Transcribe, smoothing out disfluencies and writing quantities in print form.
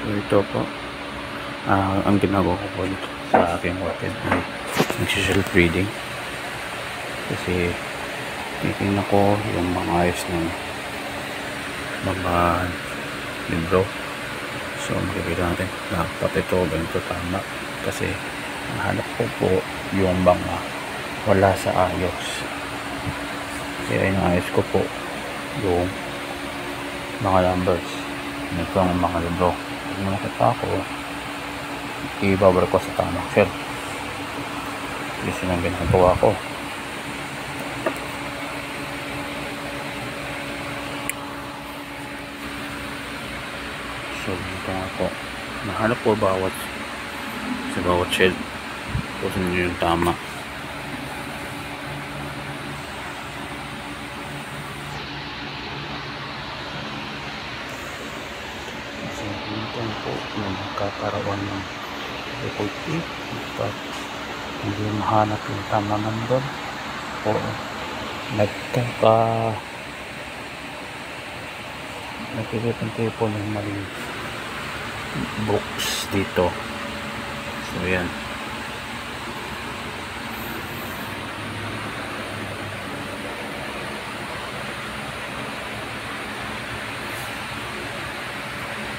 So ito po, ang ginagawa ko po dito sa aking hotel ay nag-self reading, kasi titingnan ko yung mga ayos ng mga libro. So makikita natin dapat ito ganito tama, kasi hanap ko po yung mga wala sa ayos. Kaya inaayos ko po yung mga numbers nito ng mga libro. Pag nakita ko, ibabalik ko sa tamang shelf. Kasi ang ginagawa ko. So dito nga po, nahanap ko sa bawat shelf kung saan yung tama. So dito po nagkakaroon ng difficulty at hindi mahanap yung tama number o nagkikipon-tipon yung maling books dito. So yan.